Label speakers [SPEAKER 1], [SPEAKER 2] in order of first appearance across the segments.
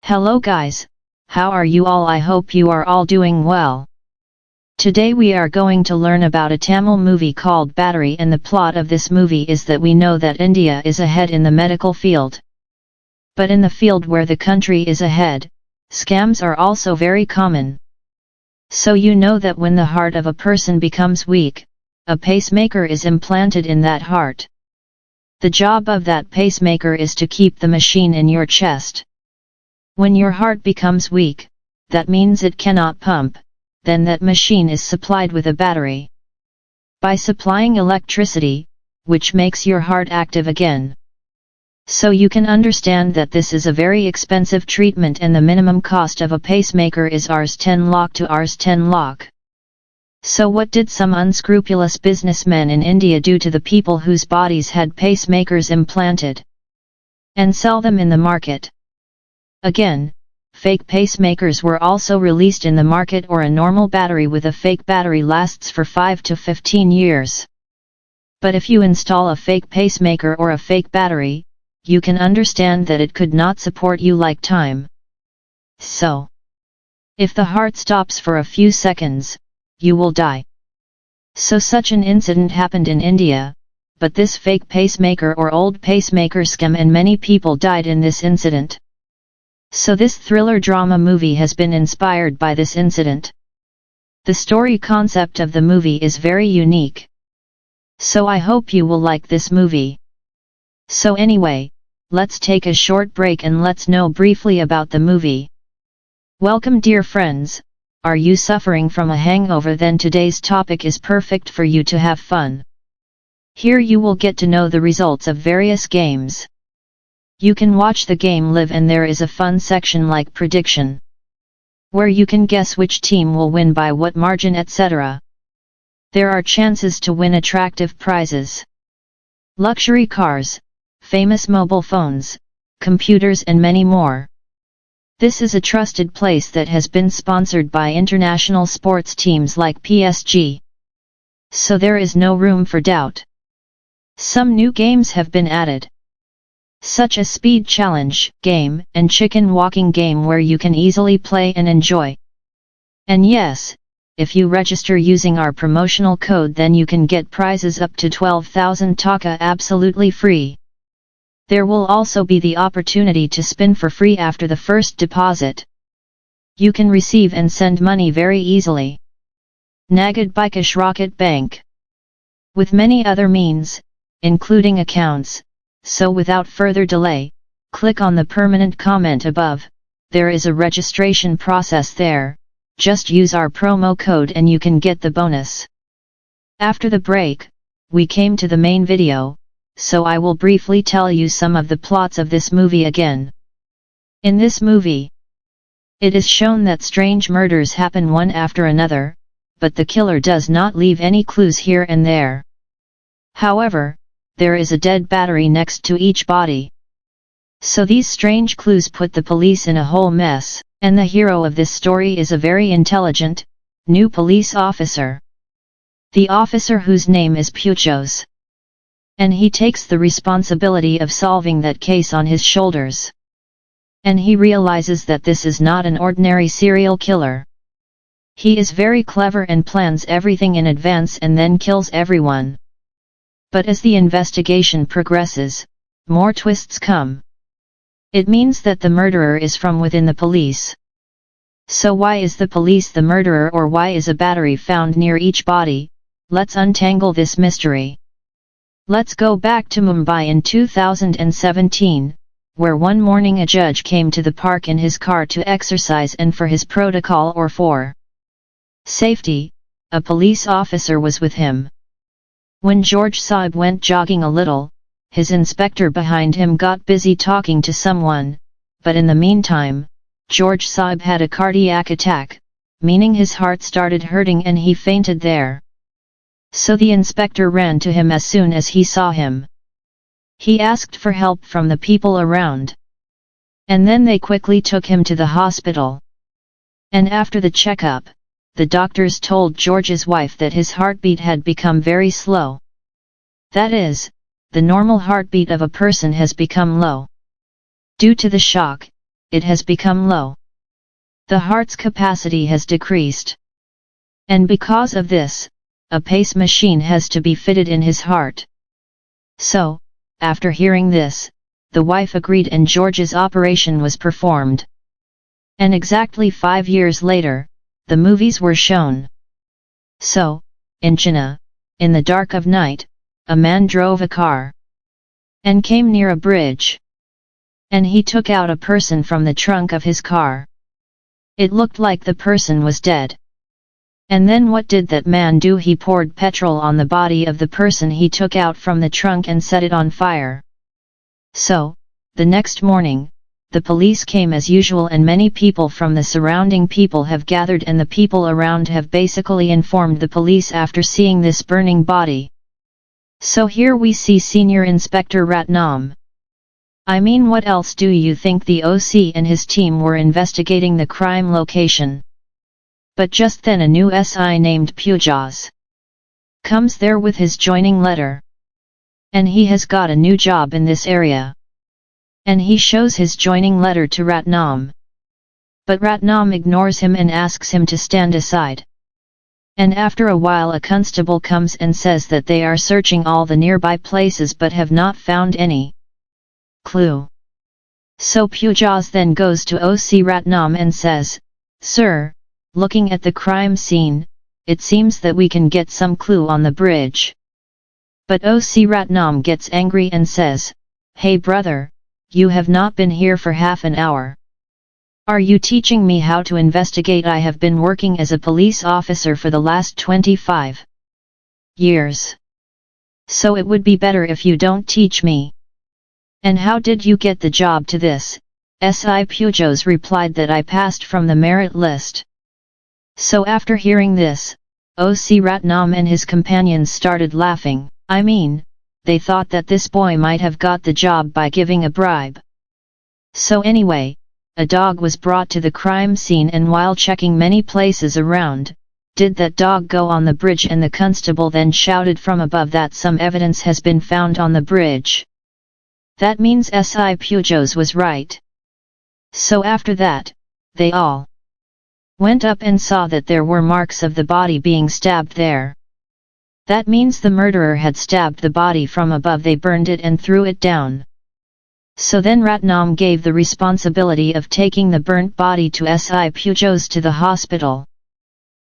[SPEAKER 1] Hello guys, how are you all? I hope you are all doing well. Today we are going to learn about a Tamil movie called Battery, and the plot of this movie is that we know that India is ahead in the medical field. But in the field where the country is ahead, scams are also very common. So you know that when the heart of a person becomes weak, a pacemaker is implanted in that heart. The job of that pacemaker is to keep the machine in your chest. When your heart becomes weak, that means it cannot pump, then that machine is supplied with a battery. By supplying electricity, which makes your heart active again. So you can understand that this is a very expensive treatment, and the minimum cost of a pacemaker is Rs 10 lakh to Rs 10 lakh. So what did some unscrupulous businessmen in India do to the people whose bodies had pacemakers implanted? And sell them in the market. Again, fake pacemakers were also released in the market, or a normal battery with a fake battery lasts for 5 to 15 years. But if you install a fake pacemaker or a fake battery, you can understand that it could not support you like time. So, if the heart stops for a few seconds, you will die. So such an incident happened in India, but this fake pacemaker or old pacemaker scam, and many people died in this incident. So this thriller drama movie has been inspired by this incident. The story concept of the movie is very unique. So I hope you will like this movie. So anyway, let's take a short break and let's know briefly about the movie. Welcome dear friends. Are you suffering from a hangover? Then today's topic is perfect for you to have fun. Here you will get to know the results of various games. You can watch the game live, and there is a fun section like prediction, where you can guess which team will win by what margin, etc. There are chances to win attractive prizes, luxury cars, famous mobile phones, computers and many more. This is a trusted place that has been sponsored by international sports teams like PSG. So there is no room for doubt. Some new games have been added, such as speed challenge game and chicken walking game, where you can easily play and enjoy. And yes, if you register using our promotional code, then you can get prizes up to 12,000 taka absolutely free. There will also be the opportunity to spin for free after the first deposit. You can receive and send money very easily. Nagad Bikash Rocket Bank, with many other means, including accounts. So without further delay, click on the permanent comment above. There is a registration process there. Just use our promo code and you can get the bonus. After the break, we came to the main video. So I will briefly tell you some of the plots of this movie again. In this movie, it is shown that strange murders happen one after another, but the killer does not leave any clues here and there. However, there is a dead battery next to each body. So these strange clues put the police in a whole mess, and the hero of this story is a very intelligent, new police officer. The officer whose name is Pugos. And he takes the responsibility of solving that case on his shoulders. And he realizes that this is not an ordinary serial killer. He is very clever and plans everything in advance and then kills everyone. But as the investigation progresses, more twists come. It means that the murderer is from within the police. So why is the police the murderer, or why is a battery found near each body? Let's untangle this mystery. Let's go back to Mumbai in 2017, where one morning a judge came to the park in his car to exercise, and for his protocol or for safety, a police officer was with him. When George Saib went jogging a little, his inspector behind him got busy talking to someone, but in the meantime, George Saib had a cardiac attack, meaning his heart started hurting and he fainted there. So the inspector ran to him as soon as he saw him. He asked for help from the people around. And then they quickly took him to the hospital. And after the checkup, the doctors told George's wife that his heartbeat had become very slow. That is, the normal heartbeat of a person has become low. Due to the shock, it has become low. The heart's capacity has decreased. And because of this, a pace machine has to be fitted in his heart. So, after hearing this, the wife agreed and George's operation was performed. And exactly 5 years later, the movies were shown. So, in China, in the dark of night, a man drove a car and came near a bridge. And he took out a person from the trunk of his car. It looked like the person was dead. And then what did that man do? He poured petrol on the body of the person he took out from the trunk and set it on fire. So, the next morning, the police came as usual and many people from the surrounding people have gathered and the people around have basically informed the police after seeing this burning body. So here we see Senior Inspector Ratnam. I mean, what else do you think? The OC and his team were investigating the crime location. But just then a new SI named Pugos comes there with his joining letter. And he has got a new job in this area. And he shows his joining letter to Ratnam. But Ratnam ignores him and asks him to stand aside. And after a while a constable comes and says that they are searching all the nearby places but have not found any clue. So Pugos then goes to OC Ratnam and says, "Sir, looking at the crime scene, it seems that we can get some clue on the bridge." But OC Ratnam gets angry and says, "Hey brother, you have not been here for half an hour. Are you teaching me how to investigate? I have been working as a police officer for the last 25 years. So it would be better if you don't teach me." "And how did you get the job to this?" SI Pugos replied, "that I passed from the merit list." So after hearing this, OC Ratnam and his companions started laughing. I mean, they thought that this boy might have got the job by giving a bribe. So anyway, a dog was brought to the crime scene and while checking many places around, did that dog go on the bridge, and the constable then shouted from above that some evidence has been found on the bridge. That means SI Pugos was right. So after that, they all went up and saw that there were marks of the body being stabbed there. That means the murderer had stabbed the body from above. They burned it and threw it down. So then Ratnam gave the responsibility of taking the burnt body to SI Pugos to the hospital.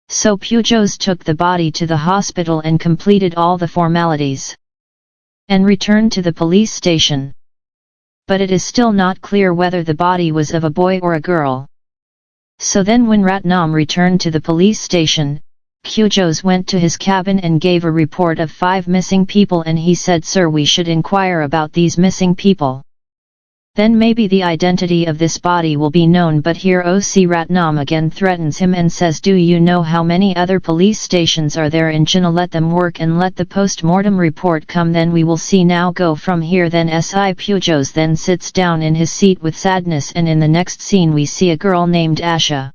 [SPEAKER 1] So Pugos took the body to the hospital and completed all the formalities and returned to the police station. But it is still not clear whether the body was of a boy or a girl. So then when Ratnam returned to the police station, Pugos went to his cabin and gave a report of 5 missing people, and he said, "Sir, we should inquire about these missing people. Then maybe the identity of this body will be known." But here OC Ratnam again threatens him and says, "Do you know how many other police stations are there in China? Let them work and let the post-mortem report come, then we will see. Now go from here." Then SI Pugos then sits down in his seat with sadness, and in the next scene we see a girl named Asha,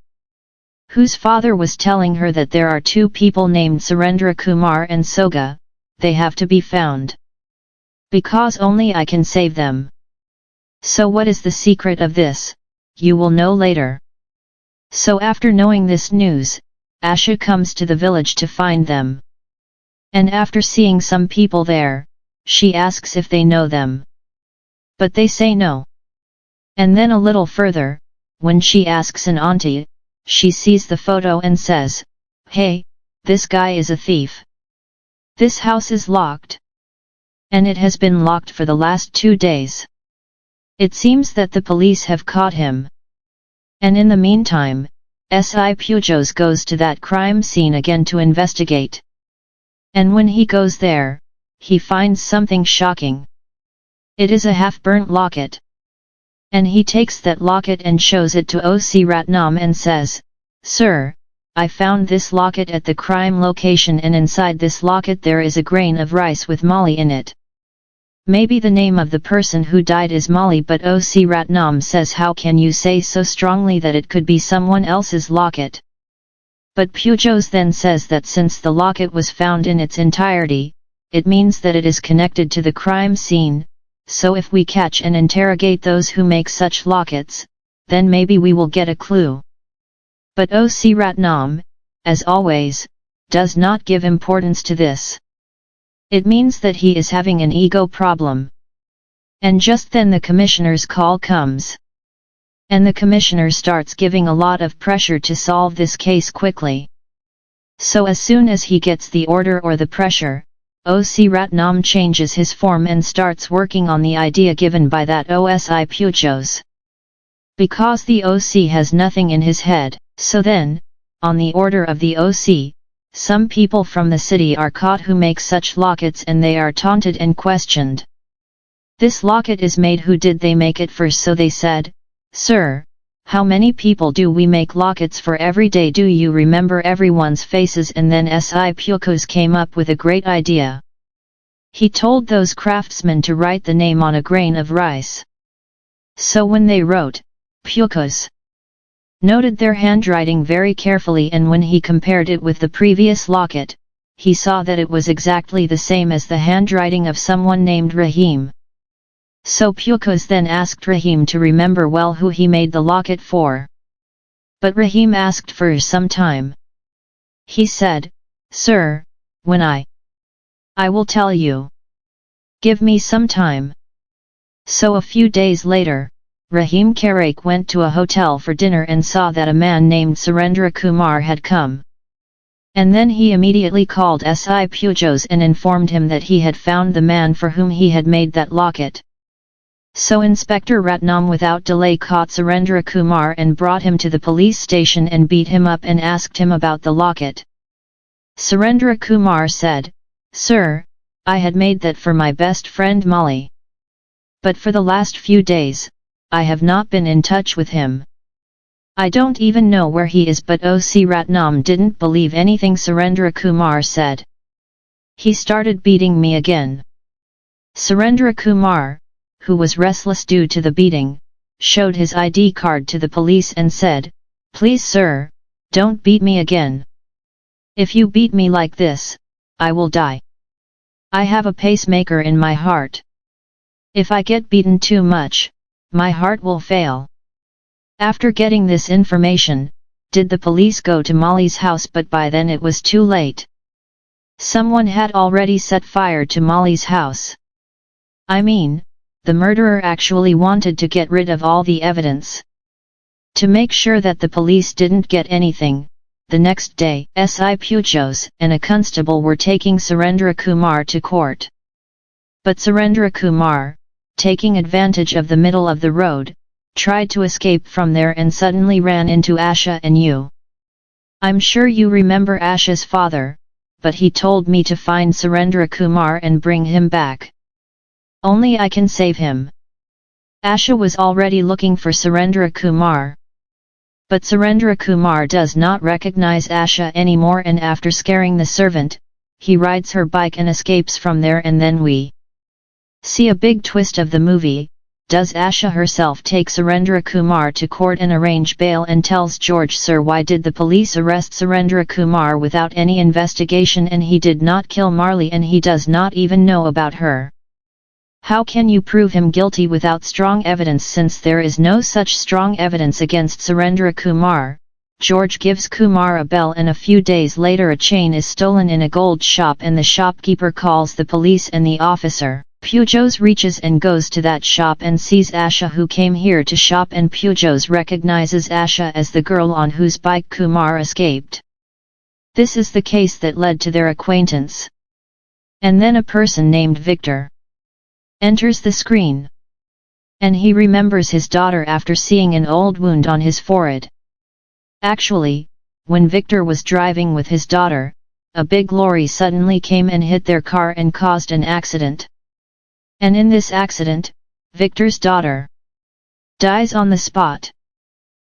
[SPEAKER 1] whose father was telling her that there are 2 people named Surendra Kumar and Soga. They have to be found, because only I can save them. So what is the secret of this? You will know later. So after knowing this news, Asha comes to the village to find them. And after seeing some people there, she asks if they know them. But they say no. And then a little further, when she asks an auntie, she sees the photo and says, "Hey, this guy is a thief. This house is locked. And it has been locked for the last 2 days. It seems that the police have caught him." And in the meantime, SI Pugos goes to that crime scene again to investigate. And when he goes there, he finds something shocking. It is a half-burnt locket. And he takes that locket and shows it to OC Ratnam and says, "Sir, I found this locket at the crime location, and inside this locket there is a grain of rice with Molly in it. Maybe the name of the person who died is Molly." But OC Ratnam says, "How can you say so strongly that it could be someone else's locket?" But Pugos then says that since the locket was found in its entirety, it means that it is connected to the crime scene, so if we catch and interrogate those who make such lockets, then maybe we will get a clue. But O.C. Ratnam, as always, does not give importance to this. It means that he is having an ego problem. And just then the commissioner's call comes. And the commissioner starts giving a lot of pressure to solve this case quickly. So as soon as he gets the order or the pressure, O.C. Ratnam changes his form and starts working on the idea given by that O.S.I. Pugos. Because the O.C. has nothing in his head, so then, on the order of the O.C., some people from the city are caught who make such lockets and they are taunted and questioned. This locket is made, who did they make it for? So they said, "Sir, how many people do we make lockets for every day? Do you remember everyone's faces?" And then S.I. Pugos came up with a great idea. He told those craftsmen to write the name on a grain of rice. So when they wrote, Pugos noted their handwriting very carefully, and when he compared it with the previous locket, he saw that it was exactly the same as the handwriting of someone named Rahim. So Pugos then asked Rahim to remember well who he made the locket for. But Rahim asked for some time. He said, "Sir, when I will tell you. Give me some time." So a few days later, Rahim Karak went to a hotel for dinner and saw that a man named Surendra Kumar had come. And then he immediately called S.I. Pugos and informed him that he had found the man for whom he had made that locket. So Inspector Ratnam without delay caught Surendra Kumar and brought him to the police station and beat him up and asked him about the locket. Surendra Kumar said, "Sir, I had made that for my best friend Molly. But for the last few days, I have not been in touch with him. I don't even know where he is." But O.C. Ratnam didn't believe anything Surendra Kumar said. He started beating me again. Surendra Kumar, who was restless due to the beating, showed his ID card to the police and said, "Please sir, don't beat me again. If you beat me like this, I will die. I have a pacemaker in my heart. If I get beaten too much, my heart will fail." After getting this information, did the police go to Molly's house, but by then it was too late. Someone had already set fire to Molly's house. I mean, the murderer actually wanted to get rid of all the evidence. To make sure that the police didn't get anything, the next day, S.I. Pugos and a constable were taking Surendra Kumar to court. But Surendra Kumar, taking advantage of the middle of the road, tried to escape from there and suddenly ran into Asha and you. I'm sure you remember Asha's father, but he told me to find Surendra Kumar and bring him back. Only I can save him. Asha was already looking for Surendra Kumar. But Surendra Kumar does not recognize Asha anymore, and after scaring the servant, he rides her bike and escapes from there. And then we see a big twist of the movie. Does Asha herself take Surendra Kumar to court and arrange bail and tells George, "Sir, why did the police arrest Surendra Kumar without any investigation, and he did not kill Marley and he does not even know about her? How can you prove him guilty without strong evidence, since there is no such strong evidence against Surendra Kumar?" George gives Kumar a bell, and a few days later a chain is stolen in a gold shop and the shopkeeper calls the police and the officer. Pugos reaches and goes to that shop and sees Asha, who came here to shop, and Pugos recognizes Asha as the girl on whose bike Kumar escaped. This is the case that led to their acquaintance. And then a person named Victor enters the screen. And he remembers his daughter after seeing an old wound on his forehead. Actually, when Victor was driving with his daughter, a big lorry suddenly came and hit their car and caused an accident. And in this accident, Victor's daughter dies on the spot.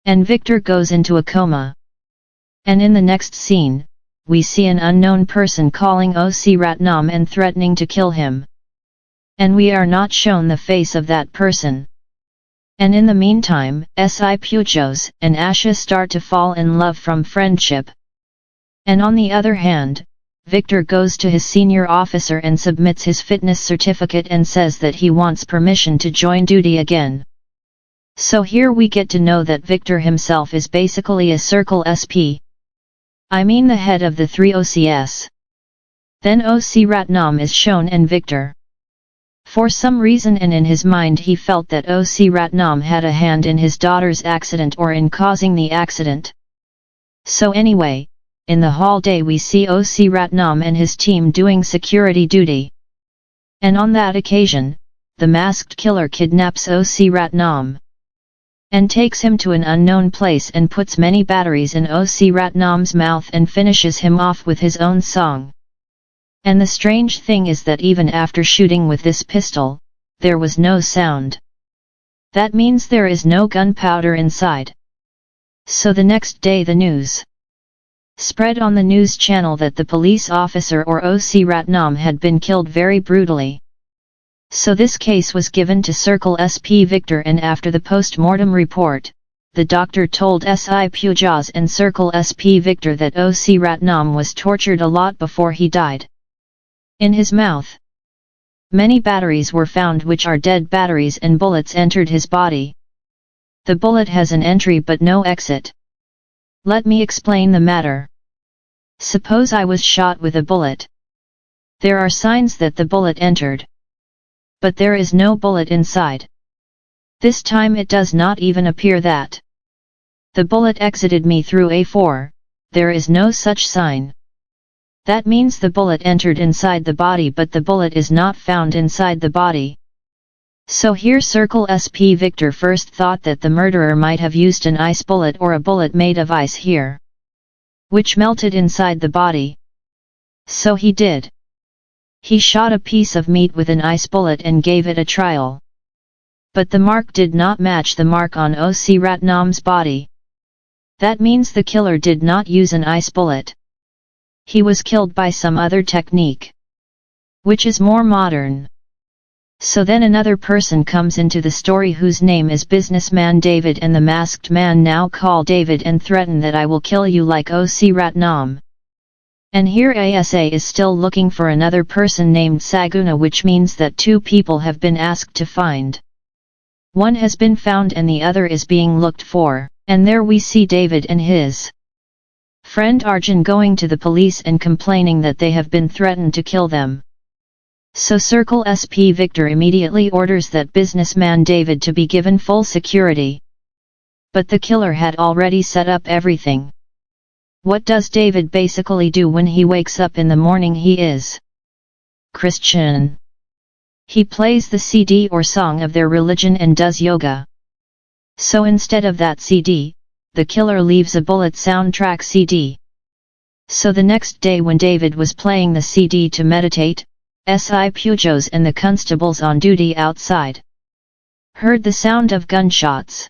[SPEAKER 1] And Victor goes into a coma. And in the next scene, we see an unknown person calling O.C. Ratnam and threatening to kill him. And we are not shown the face of that person. And in the meantime, S.I. Pugos and Asha start to fall in love from friendship. And on the other hand, Victor goes to his senior officer and submits his fitness certificate and says that he wants permission to join duty again. So here we get to know that Victor himself is basically a circle SP. I mean the head of the three OCS. Then OC Ratnam is shown and Victor. For some reason and in his mind he felt that OC Ratnam had a hand in his daughter's accident or in causing the accident. So anyway, in the hall day we see OC Ratnam and his team doing security duty. And on that occasion, the masked killer kidnaps OC Ratnam and takes him to an unknown place and puts many batteries in OC Ratnam's mouth and finishes him off with his own song. And the strange thing is that even after shooting with this pistol, there was no sound. That means there is no gunpowder inside. So the next day the news spread on the news channel that the police officer or OC Ratnam had been killed very brutally. So this case was given to Circle SP Victor, and after the post-mortem report, the doctor told SI Pugos and Circle SP Victor that OC Ratnam was tortured a lot before he died. In his mouth, many batteries were found which are dead batteries, and bullets entered his body. The bullet has an entry but no exit. Let me explain the matter. Suppose I was shot with a bullet. There are signs that the bullet entered. But there is no bullet inside. This time it does not even appear that the bullet exited me through A4, there is no such sign. That means the bullet entered inside the body but the bullet is not found inside the body. So here Circle SP Victor first thought that the murderer might have used an ice bullet or a bullet made of ice here, which melted inside the body. So he did. He shot a piece of meat with an ice bullet and gave it a trial. But the mark did not match the mark on OC Ratnam's body. That means the killer did not use an ice bullet. He was killed by some other technique, which is more modern. So then another person comes into the story whose name is Businessman David, and the masked man now call David and threaten that I will kill you like OC Ratnam. And here ASA is still looking for another person named Saguna, which means that two people have been asked to find. One has been found and the other is being looked for, and there we see David and his friend Arjun going to the police and complaining that they have been threatened to kill them. So Circle SP Victor immediately orders that businessman David to be given full security. But the killer had already set up everything. What does David basically do when he wakes up in the morning? He is Christian. He plays the CD or song of their religion and does yoga. So instead of that CD, the killer leaves a bullet soundtrack CD. So the next day when David was playing the CD to meditate, SI Pugos and the constables on duty outside heard the sound of gunshots.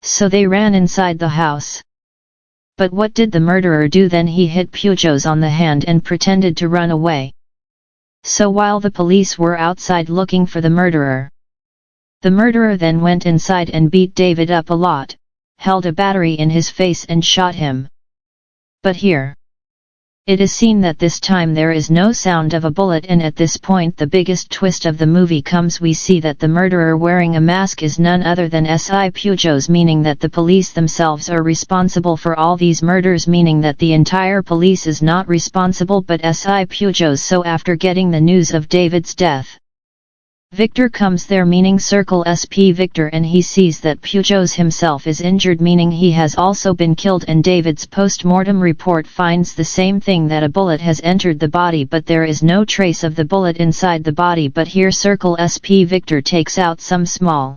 [SPEAKER 1] So they ran inside the house. But what did the murderer do then? He hit Pugos on the hand and pretended to run away. So while the police were outside looking for the murderer then went inside and beat David up a lot, held a battery in his face and shot him. But here it is seen that this time there is no sound of a bullet, and at this point the biggest twist of the movie comes. We see that the murderer wearing a mask is none other than SI Pugos, meaning that the police themselves are responsible for all these murders, meaning that the entire police is not responsible but SI Pugos. So after getting the news of David's death, Victor comes there, meaning Circle SP Victor, and he sees that Pugos himself is injured, meaning he has also been killed, and David's post-mortem report finds the same thing, that a bullet has entered the body but there is no trace of the bullet inside the body. But here Circle SP Victor takes out some small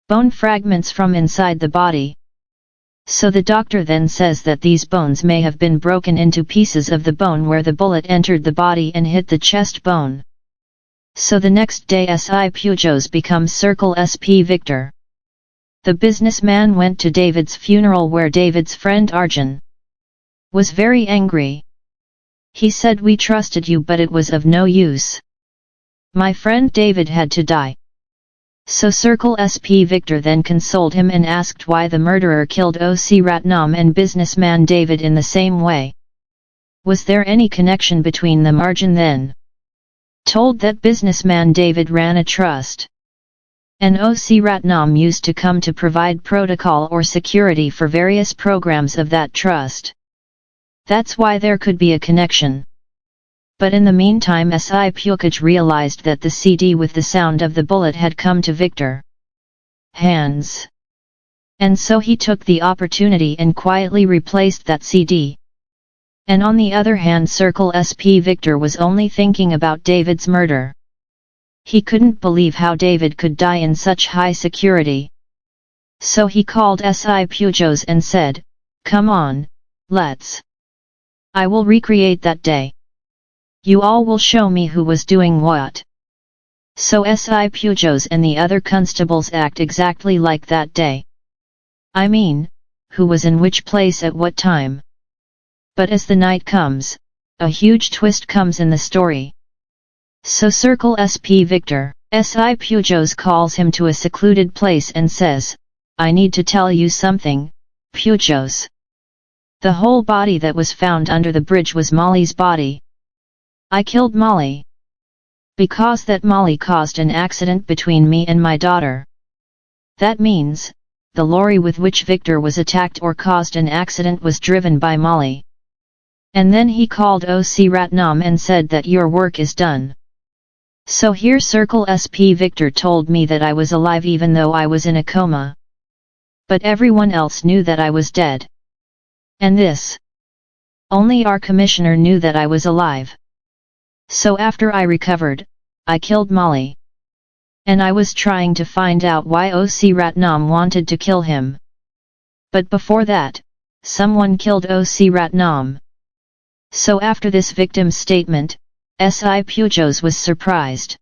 [SPEAKER 1] bone fragments from inside the body. So the doctor then says that these bones may have been broken into pieces of the bone where the bullet entered the body and hit the chest bone. So the next day SI Pugos becomes Circle SP Victor. The businessman went to David's funeral where David's friend Arjun was very angry. He said, "We trusted you but it was of no use. My friend David had to die." So Circle SP Victor then consoled him and asked why the murderer killed OC Ratnam and businessman David in the same way. Was there any connection between them? Arjun then told that businessman David ran a trust And O.C. Ratnam used to come to provide protocol or security for various programs of that trust. That's why there could be a connection. But in the meantime S.I. Pugos realized that the CD with the sound of the bullet had come to Victor hands. And so he took the opportunity and quietly replaced that CD. And on the other hand Circle SP Victor was only thinking about David's murder. He couldn't believe how David could die in such high security. So he called S.I. Pugos and said, "Come on, let's. I will recreate that day. You all will show me who was doing what." So S.I. Pugos and the other constables act exactly like that day. I mean, who was in which place at what time. But as the night comes, a huge twist comes in the story. So Circle SP Victor, S.I. Pugos calls him to a secluded place and says, "I need to tell you something, Pugos. The whole body that was found under the bridge was Molly's body. I killed Molly. Because that Molly caused an accident between me and my daughter. That means, the lorry with which Victor was attacked or caused an accident was driven by Molly." And then he called O.C. Ratnam and said that your work is done. So here Circle SP Victor told me that I was alive even though I was in a coma. But everyone else knew that I was dead. And this. Only our commissioner knew that I was alive. So after I recovered, I killed Molly. And I was trying to find out why O.C. Ratnam wanted to kill him. But before that, someone killed O.C. Ratnam. So after this victim's statement, S.I. Pugos was surprised.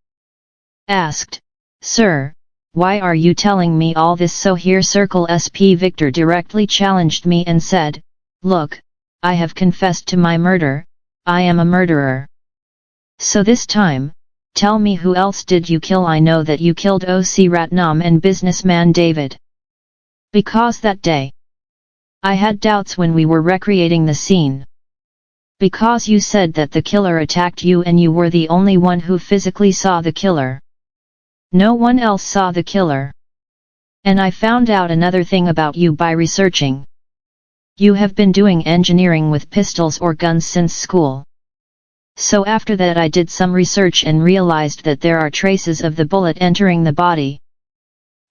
[SPEAKER 1] Asked, "Sir, why are you telling me all this?" So here Circle SP Victor directly challenged me and said, "Look, I have confessed to my murder, I am a murderer. So this time, tell me who else did you kill? I know that you killed O.C. Ratnam and businessman David. Because that day, I had doubts when we were recreating the scene. Because you said that the killer attacked you and you were the only one who physically saw the killer. No one else saw the killer. And I found out another thing about you by researching. You have been doing engineering with pistols or guns since school. So after that I did some research and realized that there are traces of the bullet entering the body.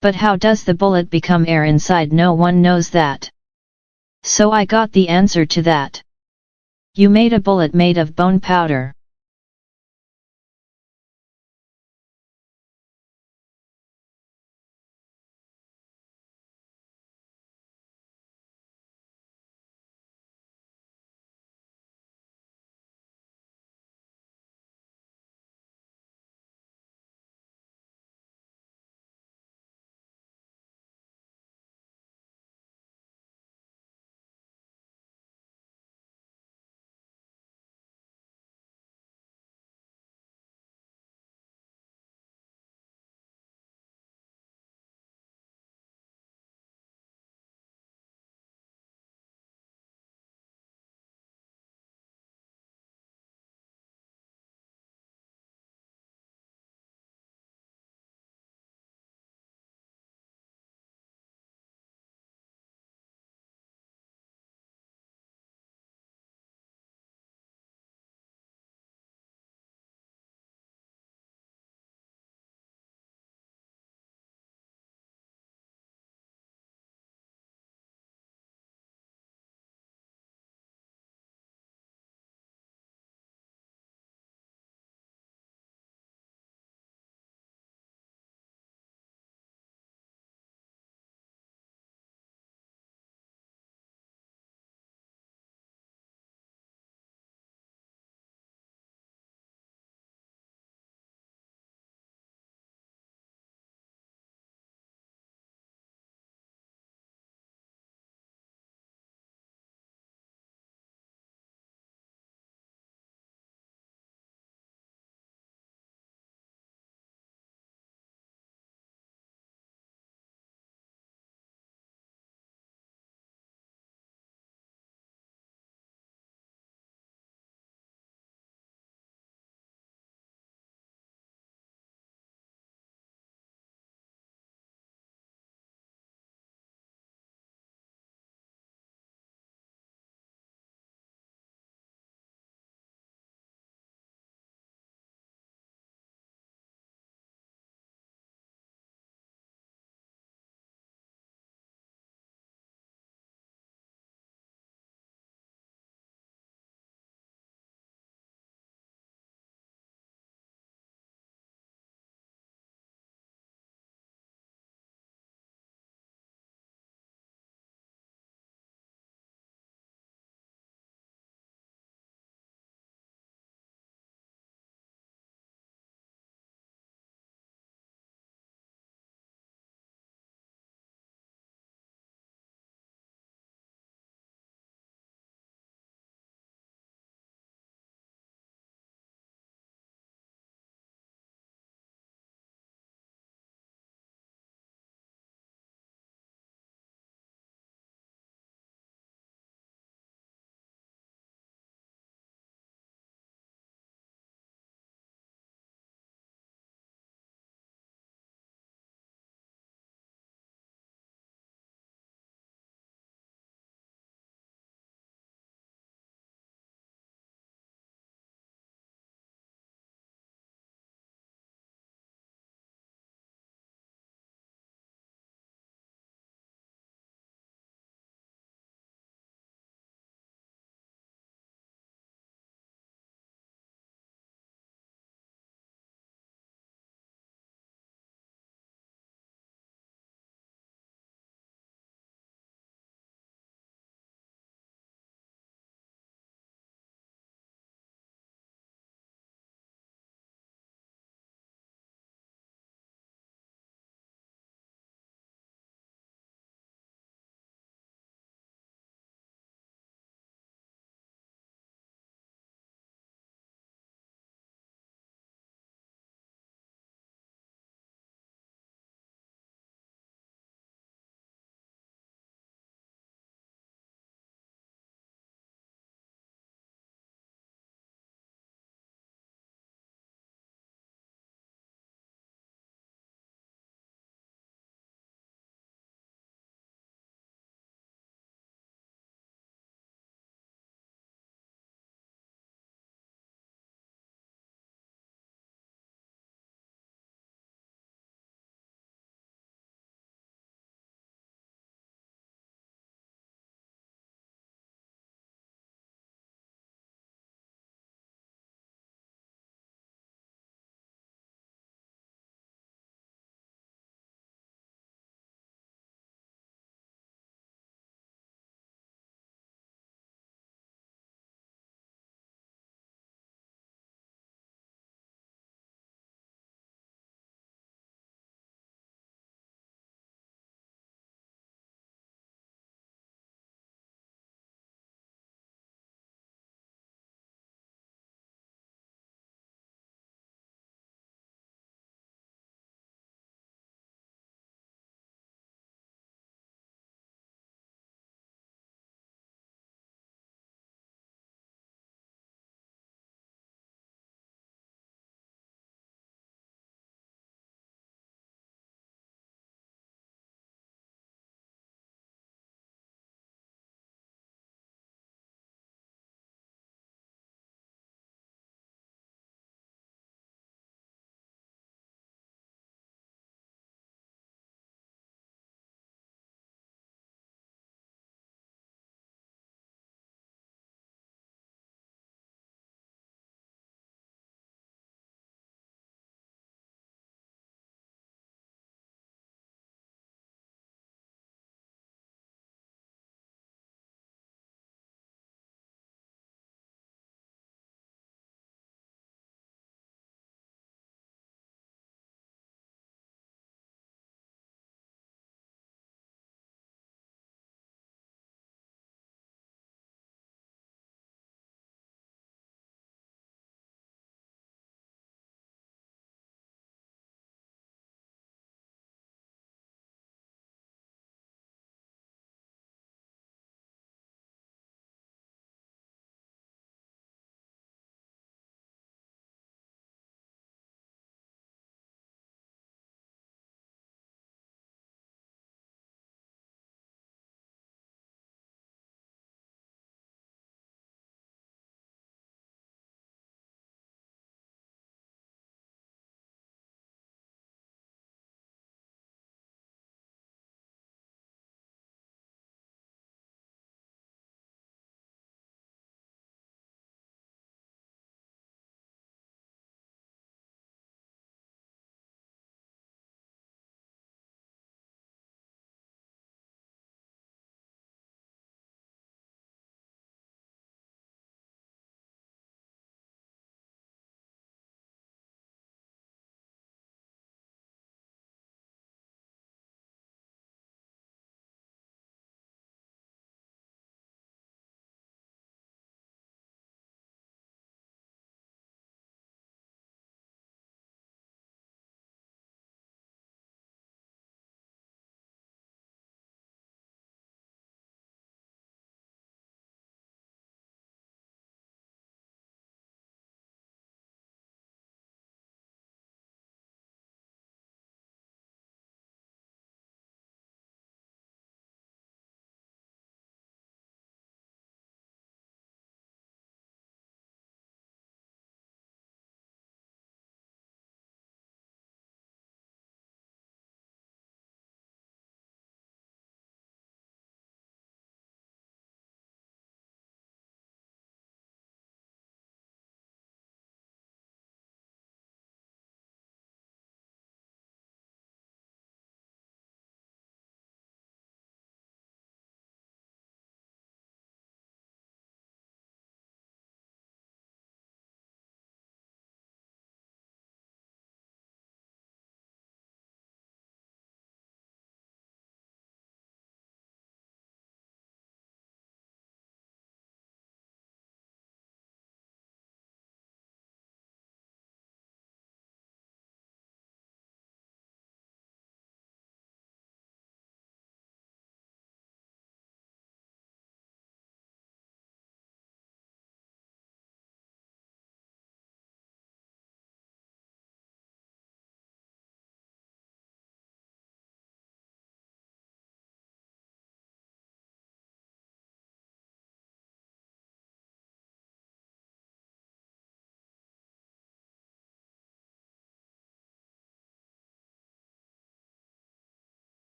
[SPEAKER 1] But how does the bullet become air inside? No one knows that. So I got the answer to that. You made a bullet made of bone powder.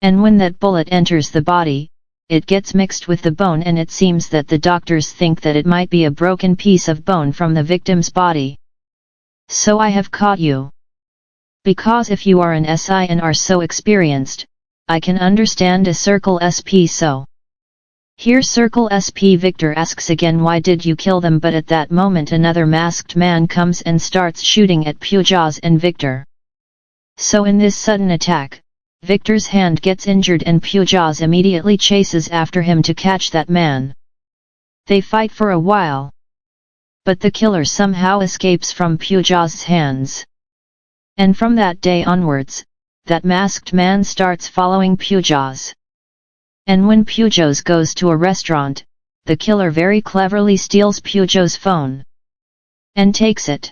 [SPEAKER 1] And when that bullet enters the body, it gets mixed with the bone, and it seems that the doctors think that it might be a broken piece of bone from the victim's body. So I have caught you. Because if you are an SI and are so experienced, I can understand a Circle SP. So here Circle SP Victor asks again, why did you kill them? But at that moment another masked man comes and starts shooting at Pugos and Victor. So in this sudden attack, Victor's hand gets injured and Pugos immediately chases after him to catch that man. They fight for a while. But the killer somehow escapes from Pugos' hands. And from that day onwards, that masked man starts following Pugos. And when Pugos goes to a restaurant, the killer very cleverly steals Pugos' phone and takes it.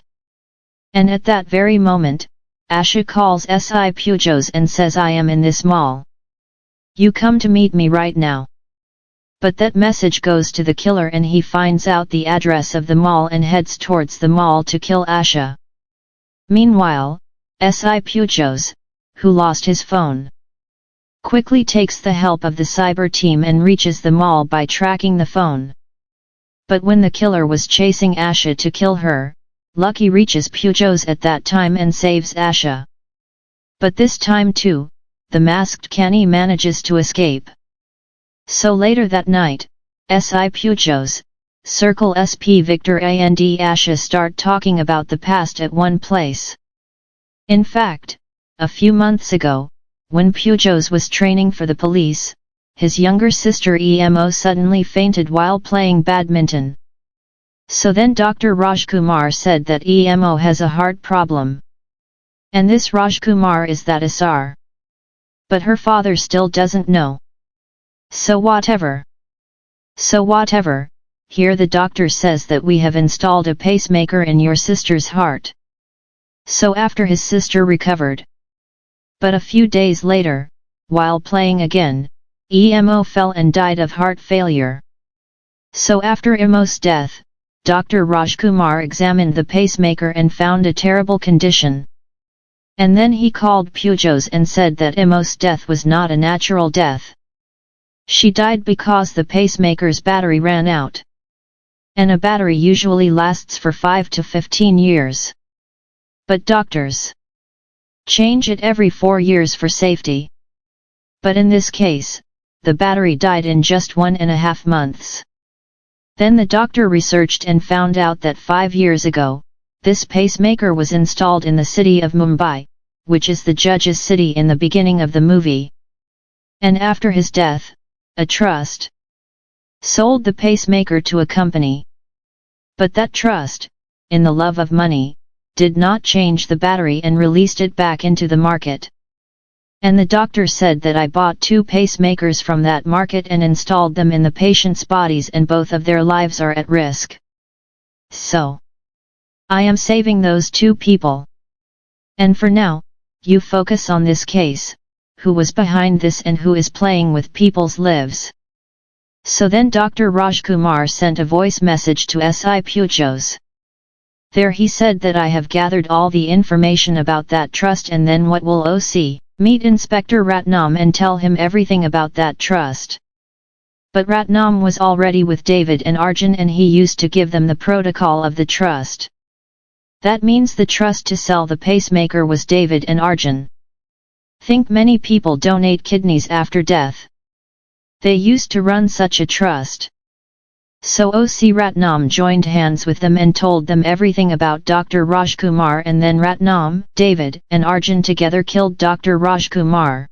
[SPEAKER 1] And at that very moment, Asha calls SI Pugos and says, I am in this mall. You come to meet me right now. But that message goes to the killer and he finds out the address of the mall and heads towards the mall to kill Asha. Meanwhile, SI Pugos, who lost his phone, quickly takes the help of the cyber team and reaches the mall by tracking the phone. But when the killer was chasing Asha to kill her, Lucky reaches Pugos at that time and saves Asha. But this time too, the masked Kenny manages to escape. So later that night, SI Pugos, Circle SP Victor and Asha start talking about the past at one place. In fact, a few months ago, when Pugos was training for the police, his younger sister Emo suddenly fainted while playing badminton. So then Dr. Rajkumar said that Emo has a heart problem. And this Rajkumar is that SR. But her father still doesn't know. So whatever, here the doctor says that we have installed a pacemaker in your sister's heart. So after his sister recovered. But a few days later, while playing again, Emo fell and died of heart failure. So after Emo's death, Dr. Rajkumar examined the pacemaker and found a terrible condition. And then he called Pugos and said that Emo's death was not a natural death. She died because the pacemaker's battery ran out. And a battery usually lasts for 5 to 15 years. But doctors change it every 4 years for safety. But in this case, the battery died in just 1.5 months. Then the doctor researched and found out that 5 years ago, this pacemaker was installed in the city of Mumbai, which is the judge's city in the beginning of the movie. And after his death, a trust sold the pacemaker to a company. But that trust, in the love of money, did not change the battery and released it back into the market. And the doctor said that I bought 2 pacemakers from that market and installed them in the patients' bodies and both of their lives are at risk. So I am saving those 2 people. And for now, you focus on this case, who was behind this and who is playing with people's lives. So then Dr. Rajkumar sent a voice message to SI Pugos. There he said that I have gathered all the information about that trust and then what will OC, meet Inspector Ratnam and tell him everything about that trust. But Ratnam was already with David and Arjun and he used to give them the protocol of the trust. That means the trust to sell the pacemaker was David and Arjun. Think many people donate kidneys after death. They used to run such a trust. So OC Ratnam joined hands with them and told them everything about Dr. Rajkumar and then Ratnam, David, and Arjun together killed Dr. Rajkumar.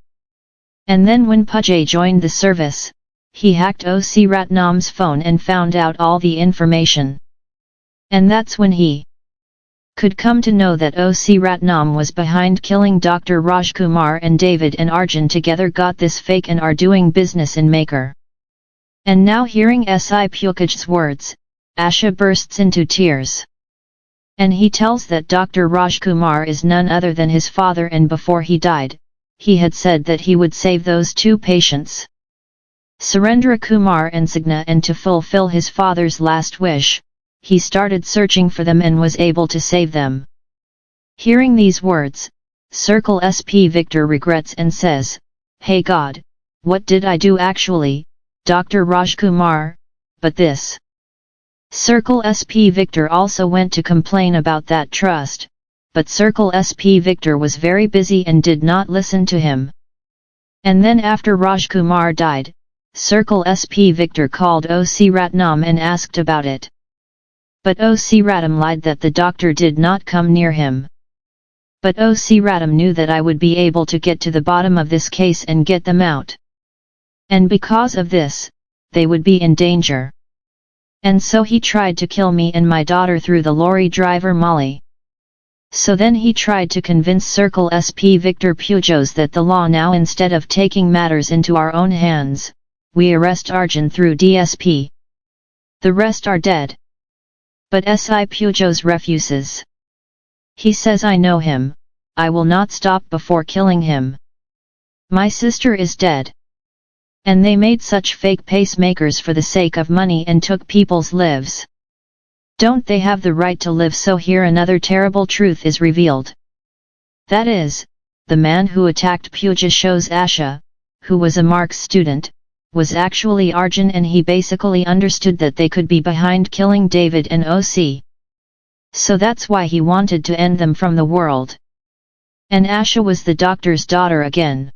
[SPEAKER 1] And then when Pujay joined the service, he hacked OC Ratnam's phone and found out all the information. And that's when he could come to know that OC Ratnam was behind killing Dr. Rajkumar and David and Arjun together got this fake and are doing business in Maker. And now hearing SI Pugos's words, Asha bursts into tears. And he tells that Dr. Rajkumar is none other than his father and before he died, he had said that he would save those 2 patients, Surendra Kumar and Sagna, and to fulfill his father's last wish, he started searching for them and was able to save them. Hearing these words, Circle SP Victor regrets and says, Hey God, what did I do actually, Dr. Rajkumar, but this. Circle SP Victor also went to complain about that trust, but Circle SP Victor was very busy and did not listen to him. And then after Rajkumar died, Circle SP Victor called OC Ratnam and asked about it. But OC Ratnam lied that the doctor did not come near him. But OC Ratnam knew that I would be able to get to the bottom of this case and get them out. And because of this, they would be in danger. And so he tried to kill me and my daughter through the lorry driver Molly. So then he tried to convince Circle SP Victor Pugos that the law now, instead of taking matters into our own hands, we arrest Arjun through DSP. The rest are dead. But SI Pugos refuses. He says, I know him, I will not stop before killing him. My sister is dead. And they made such fake pacemakers for the sake of money and took people's lives. Don't they have the right to live? So here another terrible truth is revealed. That is, the man who attacked Pugos Asha, who was a Marx student, was actually Arjun, and he basically understood that they could be behind killing David and OC. So that's why he wanted to end them from the world. And Asha was the doctor's daughter again.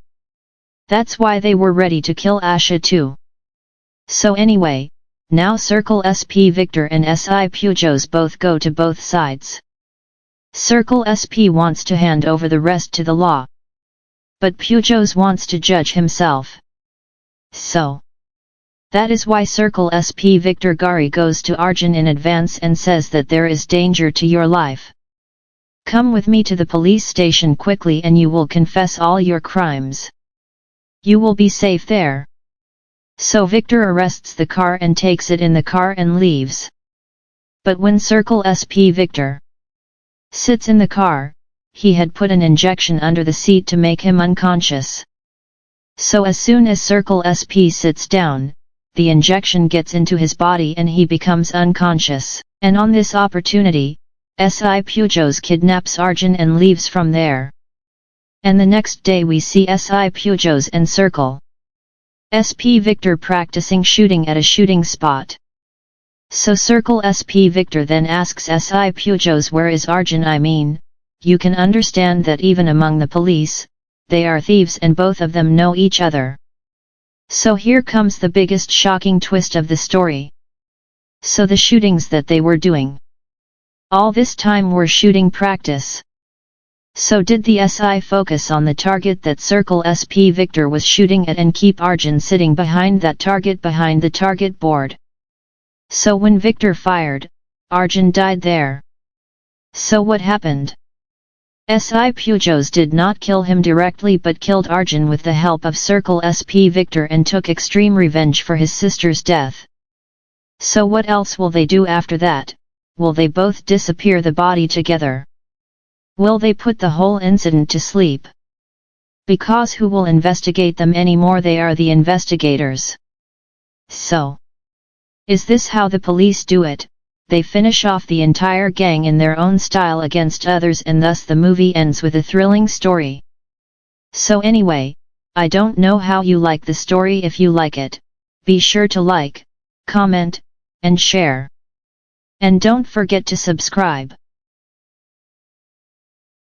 [SPEAKER 1] That's why they were ready to kill Asha too. So anyway, now Circle SP Victor and SI Pugos both go to both sides. Circle SP wants to hand over the rest to the law. But Pugos wants to judge himself. So that is why Circle SP Victor Gari goes to Arjun in advance and says that there is danger to your life. Come with me to the police station quickly and you will confess all your crimes. You will be safe there. So Victor arrests the car and takes it in the car and leaves. But when Circle SP Victor sits in the car, he had put an injection under the seat to make him unconscious. So as soon as Circle SP sits down, the injection gets into his body and he becomes unconscious. And on this opportunity, SI Pugos kidnaps Arjun and leaves from there. And the next day we see SI Pugos and Circle SP Victor practicing shooting at a shooting spot. So Circle SP Victor then asks SI Pugos, where is Arjun? I mean, you can understand that even among the police, they are thieves and both of them know each other. So here comes the biggest shocking twist of the story. So the shootings that they were doing, all this time were shooting practice. So did the SI focus on the target that Circle SP Victor was shooting at and keep Arjun sitting behind that target, behind the target board? So when Victor fired, Arjun died there. So what happened? SI Pugos did not kill him directly but killed Arjun with the help of Circle SP Victor and took extreme revenge for his sister's death. So what else will they do after that? Will they both disappear the body together? Will they put the whole incident to sleep? Because who will investigate them anymore? They are the investigators. So, is this how the police do it? They finish off the entire gang in their own style against others, and thus the movie ends with a thrilling story. So anyway, I don't know how you like the story. If you like it, be sure to like, comment, and share. And don't forget to subscribe.